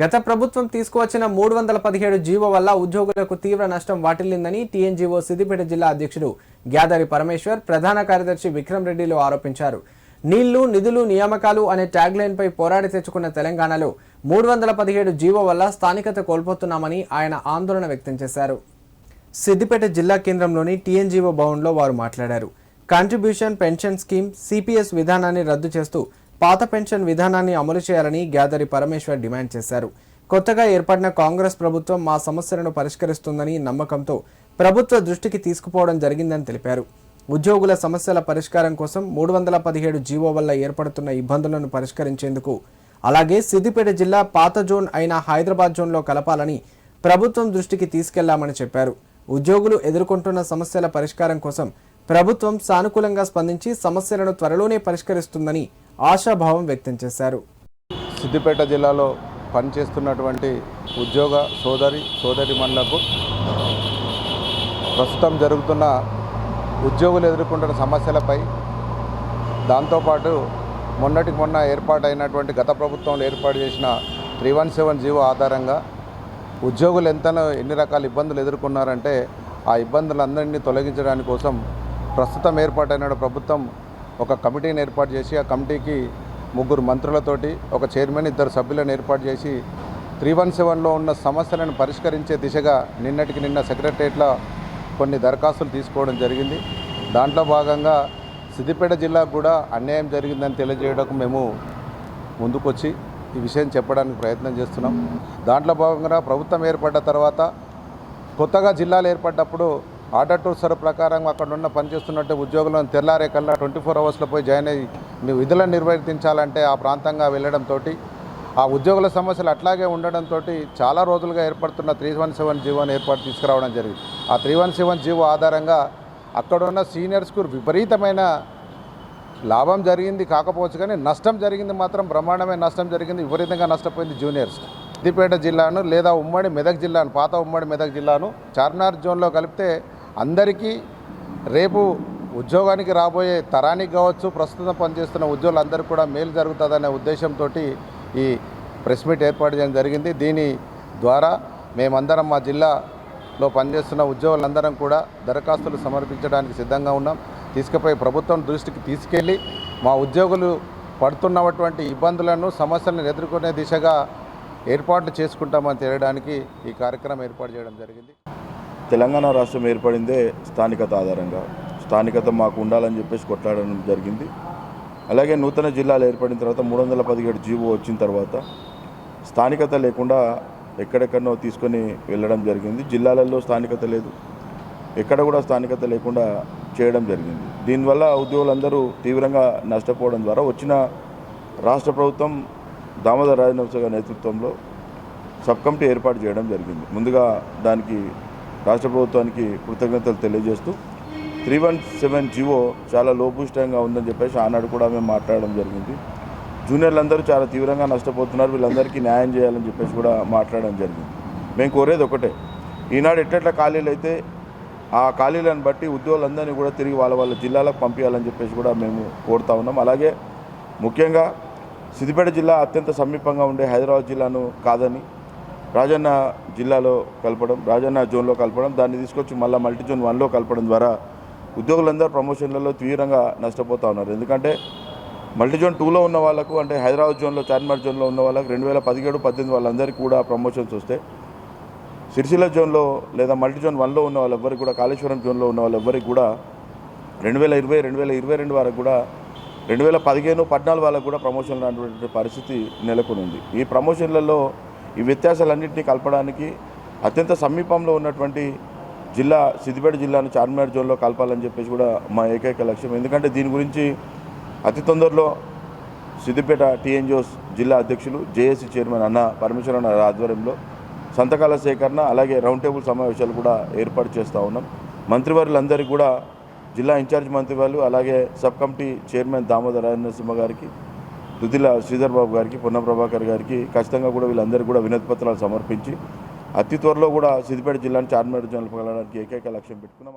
గత ప్రభుత్వం తీసుకువచ్చిన 317 జీవో వల్ల ఉద్యోగులకు తీవ్ర నష్టం వాటిల్లిందని టీఎన్జీఓ సిద్దిపేట జిల్లా అధ్యక్షుడు గ్యాదరి పరమేశ్వర్, ప్రధాన కార్యదర్శి విక్రమ్ రెడ్డిలు ఆరోపించారు. నీళ్లు, నిధులు, నియామకాలు అనే ట్యాగ్లైన్ పై పోరాడి తెచ్చుకున్న తెలంగాణలో 317 జీవో వల్ల స్థానికత కోల్పోతున్నామని ఆయన ఆందోళన వ్యక్తం చేశారు. సిద్దిపేట జిల్లా కేంద్రంలోని టీఎన్జీఓ భవన్లో వారు మాట్లాడారు. కాంట్రిబ్యూషన్ పెన్షన్ స్కీమ్ సిపిఎస్ విధానాన్ని రద్దు చేస్తూ పాత పెన్షన్ విధానాన్ని అమలు చేయాలని గ్యాదరి పరమేశ్వర్ డిమాండ్ చేశారు. కొత్తగా ఏర్పడిన కాంగ్రెస్ ప్రభుత్వం మా సమస్యలను పరిష్కరిస్తుందని నమ్మకంతో ప్రభుత్వ దృష్టికి తీసుకుపోవడం జరిగిందని తెలిపారు. ఉద్యోగుల సమస్యల పరిష్కారం కోసం 317 జీవో వల్ల ఏర్పడుతున్న ఇబ్బందులను పరిష్కరించేందుకు, అలాగే సిద్దిపేట జిల్లా పాత జోన్ అయిన హైదరాబాద్ జోన్లో కలపాలని ప్రభుత్వం దృష్టికి తీసుకెళ్లామని చెప్పారు. ఉద్యోగులు ఎదుర్కొంటున్న సమస్యల పరిష్కారం కోసం ప్రభుత్వం సానుకూలంగా స్పందించి సమస్యలను త్వరలోనే పరిష్కరిస్తుందని ఆశాభావం వ్యక్తం చేశారు. సిద్దిపేట జిల్లాలో పనిచేస్తున్నటువంటి ఉద్యోగ సోదరిమణులకు ప్రస్తుతం జరుగుతున్న ఉద్యోగులు ఎదుర్కొంటున్న సమస్యలపై, దాంతోపాటు మొన్నటికి మొన్న ఏర్పాటైనటువంటి గత ప్రభుత్వంలో ఏర్పాటు చేసిన 317 జీవో ఆధారంగా ఉద్యోగులు ఎన్ని రకాల ఇబ్బందులు ఎదుర్కొన్నారంటే ఆ ఇబ్బందులందరినీ తొలగించడానికి కోసం ప్రస్తుతం ఏర్పాటైన ప్రభుత్వం ఒక కమిటీని ఏర్పాటు చేసి, ఆ కమిటీకి 3 మంత్రులతోటి ఒక చైర్మన్, 2 సభ్యులను ఏర్పాటు చేసి 317లో ఉన్న సమస్యలను పరిష్కరించే దిశగా నిన్న సెక్రటరియట్లో కొన్ని దరఖాస్తులు తీసుకోవడం జరిగింది. దాంట్లో భాగంగా సిద్దిపేట జిల్లాకు కూడా అన్యాయం జరిగిందని తెలియజేయడానికి మేము ముందుకొచ్చి ఈ విషయం చెప్పడానికి ప్రయత్నం చేస్తున్నాం. దాంట్లో భాగంగా ప్రభుత్వం ఏర్పడ్డ తర్వాత కొత్తగా జిల్లాలు ఏర్పడ్డప్పుడు ఆర్డర్ టు సర్వ్ ప్రకారం అక్కడ ఉన్న పనిచేస్తున్నట్టు ఉద్యోగులను తెల్లారే కల్లా 24 అవర్స్లో పోయి జాయిన్ అయ్యి మీ విధులను నిర్వర్తించాలంటే ఆ ప్రాంతంగా వెళ్ళడంతో ఆ ఉద్యోగుల సమస్యలు అట్లాగే ఉండడంతో చాలా రోజులుగా ఏర్పడుతున్న 317 జీవోని తీసుకురావడం జరిగింది. ఆ 317 జీవో ఆధారంగా అక్కడున్న సీనియర్స్కు విపరీతమైన లాభం జరిగింది కాకపోవచ్చు, కానీ నష్టం జరిగింది మాత్రం బ్రహ్మాండమైన నష్టం జరిగింది. విపరీతంగా నష్టపోయింది జూనియర్స్. సిద్దిపేట జిల్లాను లేదా ఉమ్మడి మెదక్ జిల్లాను, పాత ఉమ్మడి మెదక్ జిల్లాను చార్మినార్ జోన్లో కలిపితే అందరికీ రేపు ఉద్యోగానికి రాబోయే తరానికి కావచ్చు, ప్రస్తుతం పనిచేస్తున్న ఉద్యోగులందరికీ కూడా మేలు జరుగుతుందనే ఉద్దేశంతో ఈ ప్రెస్ మీట్ ఏర్పాటు చేయడం జరిగింది. దీని ద్వారా మేమందరం మా జిల్లాలో పనిచేస్తున్న ఉద్యోగులందరం కూడా దరఖాస్తులు సమర్పించడానికి సిద్ధంగా ఉన్నాం. తీసుకుపోయి ప్రభుత్వం దృష్టికి తీసుకెళ్ళి మా ఉద్యోగులు పడుతున్నటువంటి ఇబ్బందులను, సమస్యలను ఎదుర్కొనే దిశగా ఏర్పాట్లు చేసుకుంటామని తెలియడానికి ఈ కార్యక్రమం ఏర్పాటు చేయడం జరిగింది. తెలంగాణ రాష్ట్రం ఏర్పడిందే స్థానికత ఆధారంగా. స్థానికత మాకు ఉండాలని చెప్పేసి కొట్లాడడం జరిగింది. అలాగే నూతన జిల్లాలు ఏర్పడిన తర్వాత 317 జీవో వచ్చిన తర్వాత స్థానికత లేకుండా ఎక్కడెక్కడనో తీసుకొని వెళ్ళడం జరిగింది. జిల్లాలలో స్థానికత లేదు, ఎక్కడ కూడా స్థానికత లేకుండా చేయడం జరిగింది. దీనివల్ల ఉద్యోగులందరూ తీవ్రంగా నష్టపోవడం ద్వారా వచ్చిన రాష్ట్ర ప్రభుత్వం దామోదర్ రాజనరసింహ గారి నేతృత్వంలో సబ్ కమిటీ ఏర్పాటు చేయడం జరిగింది. ముందుగా దానికి రాష్ట్ర ప్రభుత్వానికి కృతజ్ఞతలు తెలియజేస్తూ 317 జీవో చాలా లోపుష్టంగా ఉందని చెప్పేసి ఆనాడు కూడా మేము మాట్లాడడం జరిగింది. జూనియర్లందరూ చాలా తీవ్రంగా నష్టపోతున్నారు, వీళ్ళందరికీ న్యాయం చేయాలని చెప్పేసి కూడా మాట్లాడడం జరిగింది. మేము కోరేది ఒకటే, ఈనాడు ఎట్లెట్లా ఖాళీలు అయితే ఆ ఖాళీలను బట్టి ఉద్యోగులందరినీ కూడా తిరిగి వాళ్ళ జిల్లాలకు పంపించాలని చెప్పేసి కూడా మేము కోరుతా ఉన్నాం. అలాగే ముఖ్యంగా సిద్దిపేట జిల్లా అత్యంత సమీపంగా ఉండే హైదరాబాద్ జిల్లాను కాదని రాజన్న జిల్లాలో కలపడం, రాజన్న జోన్లో కలపడం, దాన్ని తీసుకొచ్చి మళ్ళీ మల్టీ జోన్ 1లో కలపడం ద్వారా ఉద్యోగులందరూ ప్రమోషన్లలో తీవ్రంగా నష్టపోతూ ఉన్నారు. ఎందుకంటే మల్టీ జోన్ 2లో ఉన్న వాళ్ళకు, అంటే హైదరాబాద్ జోన్లో చార్మినార్ జోన్లో ఉన్న వాళ్ళకు 2017-18 వాళ్ళందరికీ కూడా ప్రమోషన్స్ వస్తే, సిరిసిల్ల జోన్లో లేదా మల్టీ జోన్ 1లో ఉన్న వాళ్ళెవ్వరికి కూడా, కాళేశ్వరం జోన్లో ఉన్న వాళ్ళెవ్వరికి కూడా 2020-2022 వరకు కూడా 2015-14 వాళ్ళకు కూడా ప్రమోషన్లు అనేటువంటి పరిస్థితి నెలకొని ఉంది. ఈ ప్రమోషన్లలో ఈ వ్యత్యాసాలన్నింటినీ కలపడానికి అత్యంత సమీపంలో ఉన్నటువంటి జిల్లా సిద్దిపేట జిల్లాను చార్మినార్ జోన్లో కలపాలని చెప్పేసి కూడా మా ఏకైక లక్ష్యం. ఎందుకంటే దీని గురించి అతి తొందరలో సిద్దిపేట టీఎన్జీఓస్ జిల్లా అధ్యక్షులు, జేఏసీ చైర్మన్ అన్న పరమేశ్వర ఆధ్వర్యంలో సంతకాల సేకరణ, అలాగే రౌండ్ టేబుల్ సమావేశాలు కూడా ఏర్పాటు చేస్తూ ఉన్నాం. మంత్రివర్యులందరికీ కూడా, జిల్లా ఇన్ఛార్జ్ మంత్రివర్యులు, అలాగే sub committee chairman Damodar Rajanarasimha గారికి, దుద్దిల శ్రీధర్ బాబు గారికి, పొన్నం ప్రభాకర్ గారికి ఖచ్చితంగా కూడా వీళ్ళందరికీ కూడా వినతి పత్రాలు సమర్పించి అతి త్వరలో కూడా సిద్దిపేట జిల్లాను చార్మినార్ జోన్లో పగలడానికి ఏకైక లక్ష్యం పెట్టుకున్నాం.